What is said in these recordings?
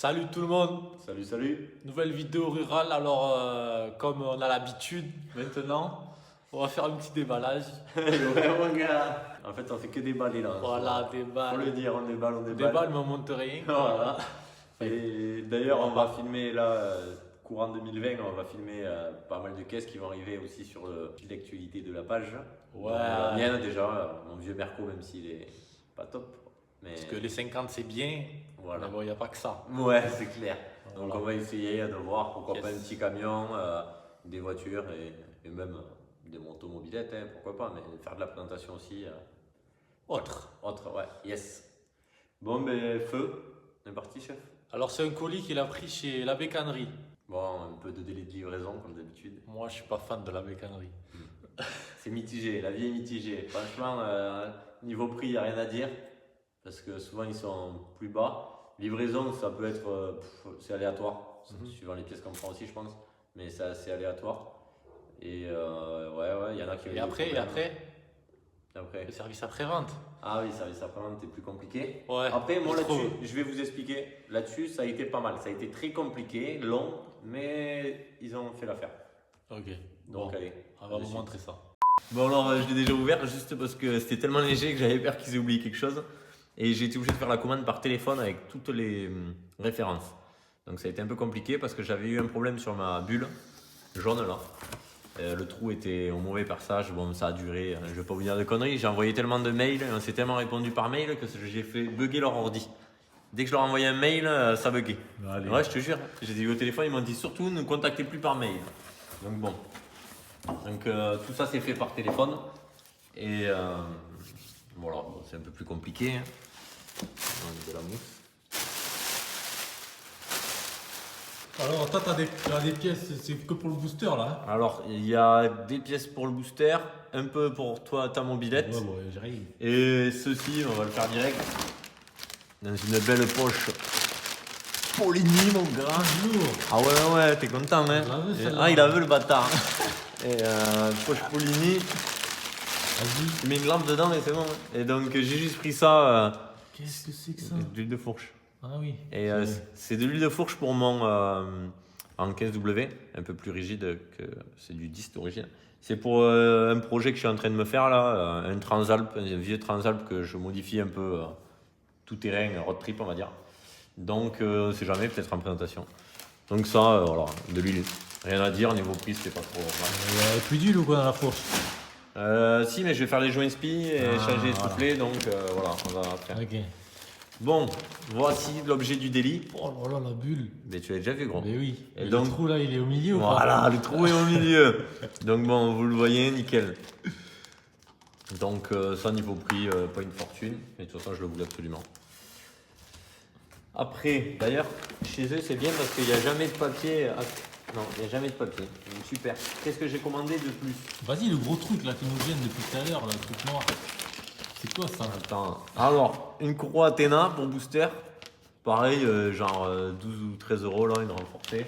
Salut tout le monde, Salut, salut. nouvelle vidéo rurale. Alors, comme on a l'habitude maintenant, on va faire un petit déballage. Ouais, mon gars. En fait, on fait que déballer là. Voilà, Faut déballe. le dire, on déballe, on On déballe. déballe, mais on monte rien. Voilà. Et d'ailleurs, on va Voilà. filmer là, courant 2020, on va filmer pas mal de caisses qui vont arriver aussi sur le fil d'actualité de la page. Ouais. Donc, la mienne déjà, mon vieux Merco, même s'il est pas top. Mais Parce que les 50 c'est bien, voilà. mais bon, il n'y a pas que ça. Ouais, c'est clair. Donc Voilà. on va essayer de voir pourquoi Yes. pas un petit camion, des voitures et même des motomobilettes, hein, pourquoi pas, mais faire de la présentation aussi. Autre. Autre, ouais, yes. Bon, ben feu, on est parti, chef. Alors, c'est un colis qu'il a pris chez la bécannerie. Bon, un peu de délai de livraison comme d'habitude. Moi, je suis pas fan de la bécannerie. C'est mitigé, la vie est mitigée. Franchement, niveau prix, il n'y a rien à dire. Parce que souvent, ils sont plus bas. Livraison, ça peut être. C'est aléatoire. Suivant les pièces qu'on prend aussi, je pense. Mais c'est assez aléatoire. Et ouais, il y en a qui ont eu Et des après, problèmes. Après. le service après-vente. Ah oui, service après-vente, c'est plus compliqué. Ouais. Après, moi je là-dessus, trouve. je vais vous expliquer. Là-dessus, ça a été pas mal. Ça a été très compliqué, long, mais ils ont fait l'affaire. Ok. Donc Bon, allez. on va vous dessus. montrer ça. Bon alors je l'ai déjà ouvert juste parce que c'était tellement léger que j'avais peur qu'ils aient oublié quelque chose. Et j'ai été obligé de faire la commande par téléphone avec toutes les références. Donc ça a été un peu compliqué parce que j'avais eu un problème sur ma bulle jaune là. Le trou était au mauvais perçage, bon ça a duré, je vais pas vous dire de conneries, j'ai envoyé tellement de mails, on s'est tellement répondu par mail que j'ai fait bugger leur ordi. Dès que je leur envoyais un mail, ça buguait. Allez. Ouais, je te jure, j'ai eu au téléphone, ils m'ont dit surtout ne contactez plus par mail. Donc bon. Donc tout ça c'est fait par téléphone. Et voilà, bon, c'est un peu plus compliqué. Hein. On a de la mousse. Alors, toi, t'as des pièces, c'est que pour le booster là. Alors, il y a des pièces pour le booster, un peu pour toi, ta mobilette. Ouais, ouais, j'arrive. Et ceci, on va le faire direct. Dans une belle poche Polini, mon gars. Lourd. Ah ouais, t'es content, hein? Je la veux, celle-là. Ah, il a vu le bâtard. Et poche Polini. Vas-y. Tu mets une lampe dedans et c'est bon. Et donc, j'ai juste pris ça. Qu'est-ce que c'est que ça? D'huile de fourche. Ah oui. Et c'est de l'huile de fourche pour mon en 15W, un peu plus rigide que c'est du 10 d'origine. C'est pour un projet que je suis en train de me faire là, un Transalp, un vieux Transalp que je modifie un peu tout terrain, road trip on va dire. Donc on sait jamais, peut-être en présentation. Donc ça, voilà, de l'huile. Rien à dire, niveau prix c'est pas trop mal. Il y a plus d'huile ou quoi dans la fourche? Si, mais je vais faire les joints spi et changer les voilà. soufflets, donc voilà, on va faire. Ok. Bon, voici l'objet du délit. Oh là là, la bulle. Mais tu l'as déjà vu, gros. Mais oui. Et Et donc- le trou là, il est au milieu ou pas? Voilà, le trou est au milieu. Donc bon, vous le voyez, nickel. Donc ça, niveau prix, pas une fortune. Mais de toute façon, je le voulais absolument. Après, d'ailleurs, chez eux, c'est bien parce qu'il n'y a jamais de papier. Non, il n'y a jamais de papier. Donc, super. Qu'est-ce que j'ai commandé de plus? Vas-y, le gros truc là qui nous vient depuis tout à l'heure, là, le truc noir. C'est quoi ça? Attends. Alors, une courroie Athéna pour booster. Pareil, genre 12 ou 13 euros là, une renforcée.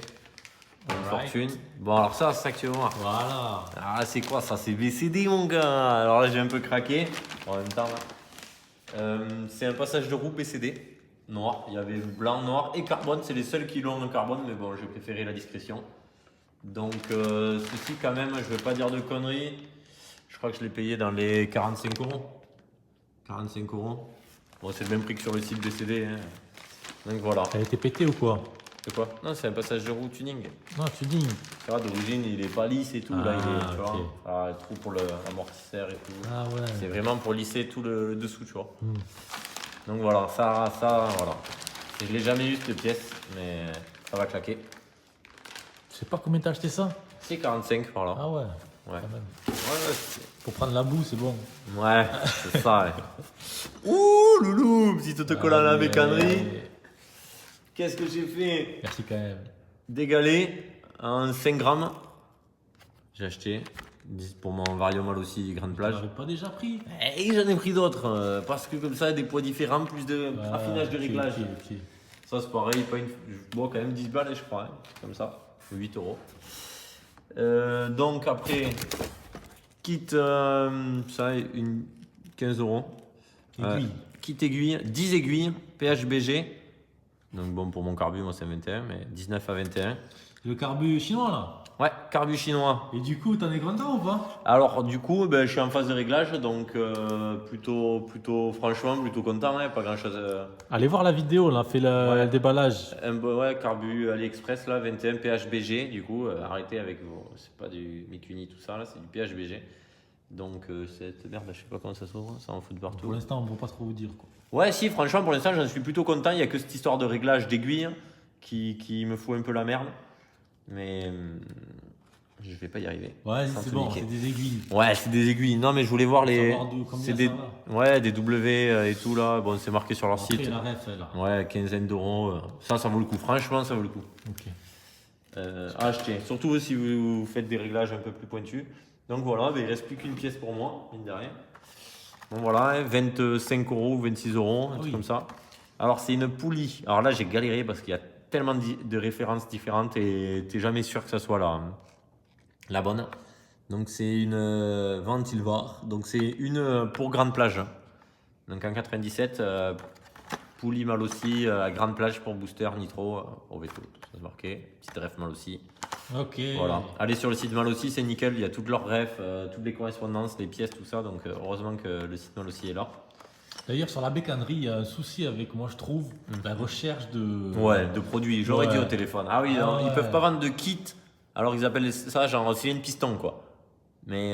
Pas une Alright. fortune. Bon, alors ça, c'est ça que tu vas voir. Voilà. Ah, c'est quoi ça? C'est BCD, mon gars. Alors là, j'ai un peu craqué. En même temps, là. C'est un passage de roue BCD. Noir. Il y avait blanc, noir et carbone. C'est les seuls qui l'ont en carbone, mais bon, j'ai préféré la discrétion. Donc, ceci, quand même, je vais pas dire de conneries. Je crois que je l'ai payé dans les 45 euros. 45 euros. Bon, c'est le même prix que sur le site BCD. Hein. Donc voilà. Elle a été pétée ou quoi? C'est quoi? Non, c'est un passage de roue tuning. Non, tu dis. Tu vois, d'origine, il est pas lisse et tout. Là, il est, tu ok. vois, ah, le trou pour l'amortisseur et tout. Ah ouais. C'est vraiment pour lisser tout le dessous, tu vois. Hmm. Donc voilà, ça, voilà. Et je l'ai jamais eu cette pièce, mais ça va claquer. Je sais pas combien t'as acheté ça? C'est 45 par là. Ah ouais. Ouais. Quand même. Ouais, Pour prendre la boue, c'est bon. ouais, c'est ça. Ouais. Ouh, loulou, petit autocollant à la Allez. bécannerie. Qu'est-ce que j'ai fait? Merci quand même. Dégalé en 5 grammes. J'ai acheté 10 pour mon Variomal aussi, grande Tu plage. l'avais pas déjà pris? Et j'en ai pris d'autres, parce que comme ça, des poids différents, plus de affinage de Ok, réglage. ok. Ça, c'est pareil, pas une... je bois quand même 10 balles, je crois, hein, comme ça, 8 euros. Donc après, quitte ça, une 15 euros. Aiguille. Kit aiguille, 10 aiguilles, PHBG. Donc bon, pour mon carbu, moi c'est 21, mais 19 à 21. Le carbu chinois là. Ouais, carbu chinois. Et du coup, t'en es content ou pas? Alors du coup, ben, je suis en phase de réglage, donc franchement, plutôt content, hein, pas grand chose. Allez voir la vidéo, on a fait le déballage. Ouais, carbu AliExpress là, 21 PHBG, du coup, arrêtez avec vos. C'est pas du Mikuni tout ça là, c'est du PHBG. Donc cette merde, je sais pas comment ça s'ouvre, ça en fout de partout. Pour l'instant, on ne peut pas trop vous dire quoi. Ouais, si, franchement, pour l'instant, j'en suis plutôt content. Il n'y a que cette histoire de réglage d'aiguille qui me fout un peu la merde. Mais je vais pas y arriver. Ouais, sans c'est te bon, niquer. c'est des aiguilles. Ouais, c'est des aiguilles. Non, mais je voulais voir les. Savoir d'où- combien C'est des. ça va. Ouais, des W et tout là. Bon, c'est marqué sur leur Après, site. la ref là. Ouais, quinzaine d'euros. Ça vaut le coup. Franchement, ça vaut le coup. Ok. À acheter. Surtout si vous faites des réglages un peu plus pointus. Donc voilà, il ne reste plus qu'une pièce pour moi, mine de rien. Bon voilà, hein, 25 euros, 26 euros, un truc comme ça. Alors c'est une poulie. Alors là j'ai galéré parce qu'il y a tellement de références différentes et tu n'es jamais sûr que ça soit la bonne. Donc c'est une Ventilvar. Donc c'est une pour grande plage. Donc en 97, poulie mal aussi à grande plage pour booster nitro au veto. Tout ça c'est marqué. Petite ref mal aussi. Ok. Voilà. Allez sur le site Malossi, c'est nickel. Il y a toutes leurs refs, toutes les correspondances, les pièces, tout ça. Donc heureusement que le site Malossi est là. D'ailleurs, sur la bécannerie, il y a un souci avec moi, je trouve, la recherche de. Ouais, de produits. J'aurais Ouais. dit au téléphone. Ah oui, Ah non, ils ouais. peuvent pas vendre de kit. Alors ils appellent ça genre cylindre piston quoi. Mais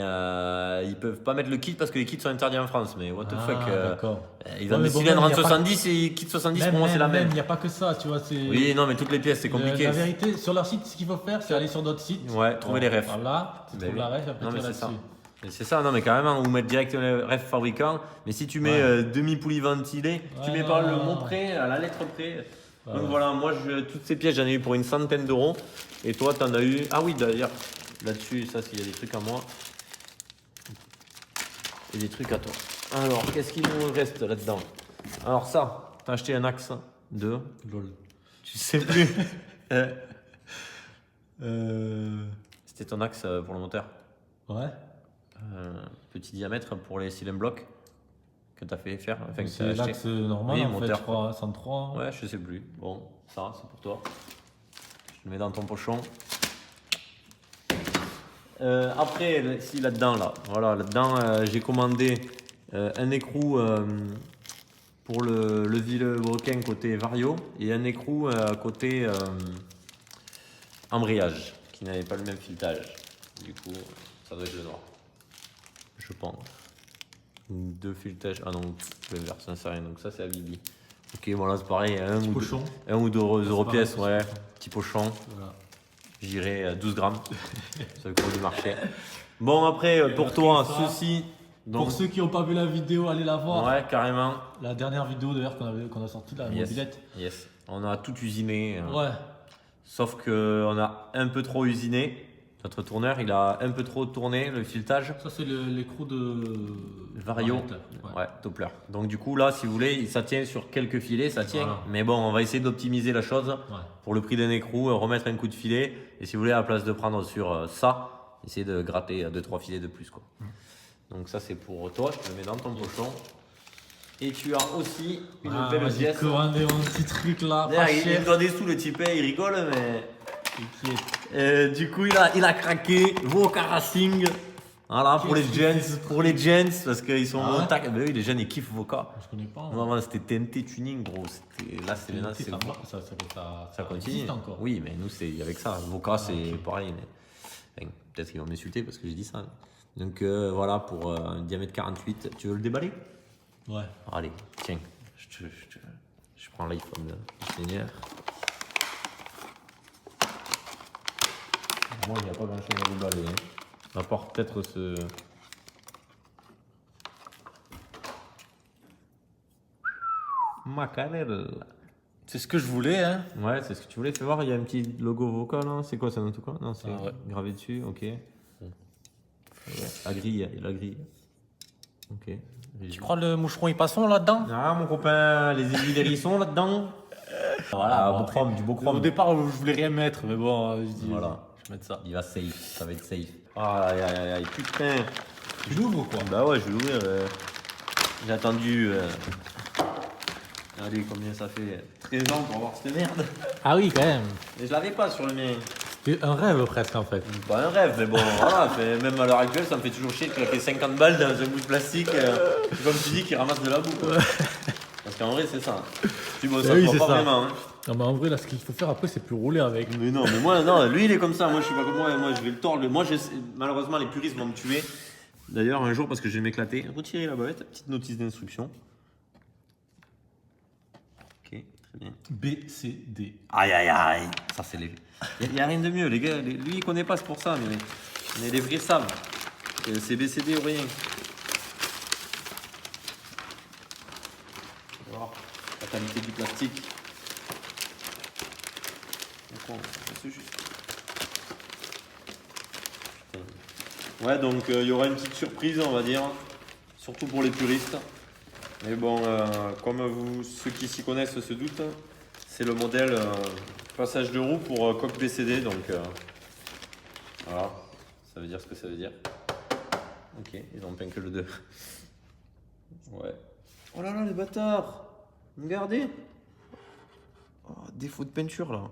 ils peuvent pas mettre le kit parce que les kits sont interdits en France. Mais what the fuck. D'accord. Ils Ouais, ont mais des bon, cylindres même, en y a pas- 70 et kit 70 pour moi c'est la même. Il n'y a pas que ça, tu vois. Oui, non, mais toutes les pièces c'est compliqué. La vérité, sur leur site, ce qu'il faut faire, c'est aller sur d'autres sites. Ouais, trouver les refs. Voilà, tu Ben trouves oui. la ref, après Non, tu mais vas c'est ça. là-dessus. Mais c'est ça, non mais carrément, ou mettre direct le ref fabricant. Mais si tu mets Ouais. demi-poulie ventilée, tu Ouais, mets pas non, le non, mot non. près, à la lettre près. Ouais, Donc ouais. voilà, moi toutes ces pièces j'en ai eu pour une centaine d'euros. Et toi t'en as eu. Ah oui d'ailleurs, là-dessus, ça s'il y a des trucs à moi. Et des trucs à toi. Alors, qu'est-ce qu'il nous reste là-dedans? Alors ça, t'as acheté un axe 2. Lol. Tu sais plus. Euh... C'était ton axe pour le moteur. Ouais. Petit diamètre pour les cylindres blocs que t'as fait faire. Enfin, que t'as C'est acheté. l'axe normal Oui, en fait, moteur. je crois, 103. Ouais, je sais plus. Bon, ça, c'est pour toi. Je le mets dans ton pochon. Après, si là-dedans, là, voilà, là-dedans, j'ai commandé un écrou pour le vilebrequin côté Vario et un écrou côté embrayage qui n'avait pas le même filetage. Du coup, ça doit être le noir. Je pense. Deux filetages. Ah non, le vert, ça ne sert à rien. Donc ça, c'est à Bibi. Ok, voilà, c'est pareil. Petit pochon. 1 ou 2 euros pareil, pièce, petit ouais. pochon. Petit pochon. Voilà. J'irai à 12 grammes. C'est le cours du marché. Bon, après, pour toi, ça, ceci. Donc, Pour ceux qui n'ont pas vu la vidéo, allez la voir. ouais, carrément. La dernière vidéo d'ailleurs qu'on a sortie, la Yes. mobilette. Yes. On a tout usiné. Ouais. Sauf qu'on a un peu trop usiné. Notre tourneur, il a un peu trop tourné le filetage. Ça, c'est l'écrou de. Vario. Variateur, ouais. Ouais, Doppler. Donc du coup là, si vous voulez, ça tient sur quelques filets, ça tient. Voilà. Mais bon, on va essayer d'optimiser la chose Ouais. pour le prix d'un écrou, remettre un coup de filet. Et si vous voulez, à la place de prendre sur ça, essayez de gratter 2-3 filets de plus, quoi. Donc ça c'est pour toi, je te le mets dans ton pochon. Et tu as aussi une Ah, belle moi, j'ai pièce. commandé mon petit truc là, D'ailleurs, pas il cher. doit des sous le type, il rigole, mais T'inquiète. du coup il a craqué Voca Racing. Voilà, pour les gens, parce qu'ils sont Ah ouais au tac. Ben oui, les jeunes ils kiffent Voca. Je connais pas. Non, non, c'était TNT Tuning, gros. Là, c'est maintenant, c'est ça, Voca. ça continue. existe encore. Oui, mais nous, c'est avec ça. Voca, c'est pareil. Mais... enfin, peut-être qu'ils vont m'insulter parce que j'ai dit ça. Donc voilà, pour un diamètre 48. Tu veux le déballer? Ouais. Allez, tiens. Je prends l'iPhone du Seigneur. Moi, il n'y a pas grand-chose à déballer. Hein. À part peut-être ce... Macarel. C'est ce que je voulais, hein. Ouais, c'est ce que tu voulais. Fais voir, il y a un petit logo Voca là. C'est quoi ça, en tout cas? Non, c'est Ah ouais. gravé dessus, ok. Ouais. La grille, il y a la grille. Ok. Tu crois le moucheron, il passe là-dedans? Ah, mon copain, les aiguilles d'hérisson là-dedans. Voilà, beau chrome, du beau chrome. Au départ, je voulais rien mettre, mais bon, je dis, Voilà. je vais mettre ça. Il va safe, ça va être safe. Aïe aïe aïe aïe, putain. Tu l'ouvres ou quoi? Bah ouais, je vais l'ouvrir. J'ai attendu Allez, combien ça fait 13 ans pour avoir cette merde. Ah oui, quand même. Et je l'avais pas sur le mien. C'est un rêve presque en fait. Pas un rêve, mais bon, voilà, même à l'heure actuelle, ça me fait toujours chier de claquer 50 balles dans un bout de plastique, comme tu dis, qui ramasse de la boue. Quoi. Parce qu'en vrai, c'est ça. Tu vois, ça Oui, se c'est voit pas ça. vraiment. Hein. Non, mais en vrai, là, ce qu'il faut faire après, c'est plus rouler avec. Mais non, mais moi, non, lui, il est comme ça. Moi, je suis pas comme moi je vais le tordre. Moi, malheureusement, les puristes vont me tuer. D'ailleurs, un jour, parce que je vais m'éclater, retirer la bavette, petite notice d'instruction. Ok, très bien. B, C, D. Aïe, aïe, aïe. Ça, c'est les. Il n'y a rien de mieux, les gars. Lui, il connaît pas, c'est pour ça. Mais les vrais savent. C'est BCD ou rien. Voilà. La qualité du plastique. C'est juste. Putain. Ouais, donc il y aura une petite surprise, on va dire. Surtout pour les puristes. Mais bon, comme ceux qui s'y connaissent se doutent, c'est le modèle passage de roue pour coque BCD. Donc voilà, ça veut dire ce que ça veut dire. Ok, ils ont peint que le 2. Ouais. Oh là là, les bâtards! Regardez! Oh, défaut de peinture là.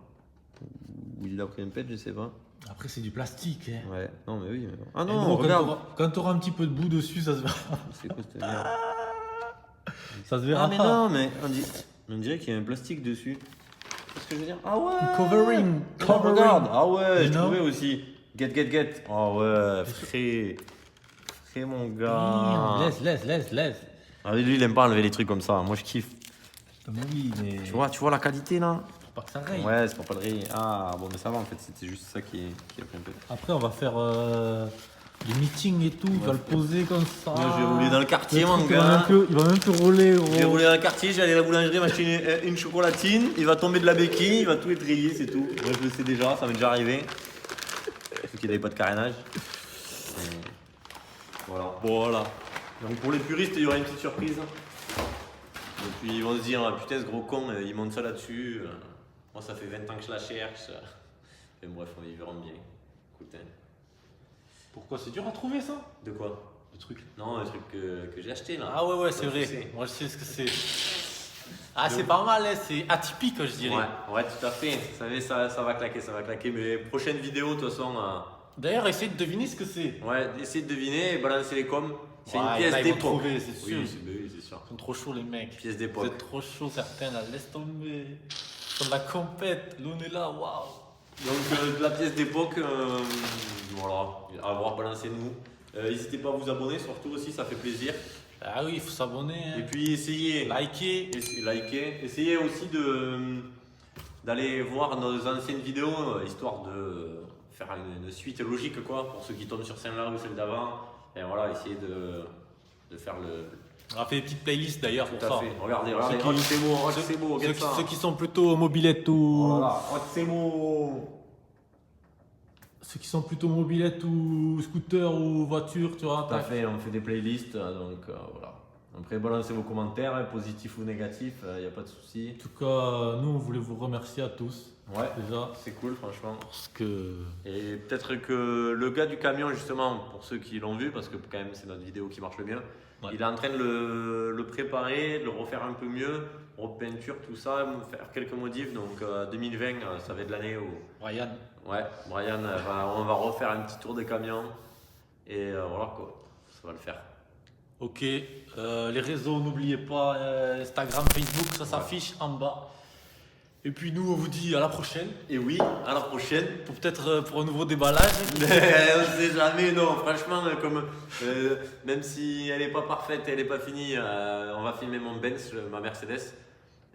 Ou il a pris un pet, je sais pas. Après, c'est du plastique. Hein. Ouais, non, mais oui. Ah Et non, gros, regarde! quand t'auras un petit peu de boue dessus, ça se verra. C'est quoi cette merde? Ça se verra. Ah, mais non, mais on dirait qu'il y a un plastique dessus. C'est ce que je veux dire? Ah ouais! Covering. Regarde! Ah ouais, You je know? trouvais aussi. Get. Oh ouais, frère. Frère, mon gars. Laisse. Ah, lui, il aime pas enlever les trucs comme ça. Moi, je kiffe. Mais oui, mais. Tu vois la qualité là? Faut pas que ça raye. Ouais, c'est pour pas le rayer. Ah, bon, mais ça va en fait, c'était juste ça qui a pris un peu. Après, on va faire des meetings et tout. Tu vas le poser comme ça. Moi, je vais rouler dans le quartier, Le mon truc, gars. Il va même plus rouler, gros. Je vais rouler dans le quartier, je vais aller à la boulangerie, m'acheter une chocolatine, il va tomber de la béquille, il va tout étrier, c'est tout. Moi, je le sais déjà, ça m'est déjà arrivé. Ceux qui n'avaient pas de carénage. Et voilà. Donc pour les puristes, il y aura une petite surprise. Et puis ils vont se dire, ah, putain, ce gros con, il monte ça là-dessus. Moi, ça fait 20 ans que je la cherche. Et bref, ils verront bien. Écoute, hein. Pourquoi c'est dur à trouver ça? De quoi? Le truc. Non, le truc que j'ai acheté là. Ah ouais, c'est Ouais, vrai. je sais. Moi, je sais ce que c'est. Ah, c'est pas mal, hein, c'est atypique, je dirais. Ouais, tout à fait. Vous savez, ça va claquer. Mais prochaine vidéo, de toute façon, D'ailleurs, essayez de deviner ce que c'est. ouais, essayez de deviner et balancez les coms. C'est Ouais, une il y en pièce a, ils vont d'époque. trouver, c'est sûr. Oui, c'est sûr. Ils sont trop chauds, les mecs. Pièce Vous d'époque. êtes trop chauds, certains, là. Laisse tomber. Sur la compète, l'on est là, waouh. Donc, de la pièce d'époque, voilà, à voir, balancez-nous. N'hésitez pas à vous abonner, surtout aussi, ça fait plaisir. Ah oui, il faut s'abonner. Et Hein. puis, essayez. Liker. Likez. Essayez aussi d'aller voir nos anciennes vidéos, histoire de faire une suite logique, quoi, pour ceux qui tombent sur celle-là ou celle d'avant. Et voilà, essayez de faire le. On a fait des petites playlists d'ailleurs pour Tout à ça. fait. Regardez, Ceux oh, qui- c'est beau, c'est beau, Ceux regarde ça. ceux qui sont plutôt mobilettes ou. Voilà, oh, c'est beau. Ceux qui sont plutôt mobilettes ou scooters ou voitures, tu vois. Tout à fait, on fait des playlists, donc voilà. Après, balancez vos commentaires, hein, positifs ou négatifs, il n'y a pas de souci. En tout cas, nous, on voulait vous remercier à tous. Ouais, Déjà. c'est cool, franchement. Parce que. Et peut-être que le gars du camion, justement, pour ceux qui l'ont vu, parce que quand même c'est notre vidéo qui marche le mieux, Ouais. il est en train de le préparer, de le refaire un peu mieux, repeinture, tout ça, faire quelques modifs. Donc 2020, ça va être l'année où. Ryan. Ouais, Brian, on va refaire un petit tour de camion. Et voilà quoi, ça va le faire. Ok. Les réseaux, n'oubliez pas Instagram, Facebook, ça s'affiche en bas. Et puis nous, on vous dit à la prochaine. Et oui, à la prochaine. Pour peut-être pour un nouveau déballage. On sait jamais, non, franchement, même si elle n'est pas parfaite, elle n'est pas finie, on va filmer mon Benz, ma Mercedes.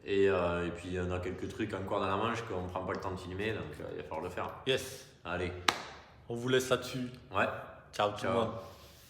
Et puis on a quelques trucs encore dans la manche qu'on ne prend pas le temps de filmer, donc il va falloir le faire. Yes. Allez, On vous laisse là-dessus. ouais, Ciao tout le ciao. monde.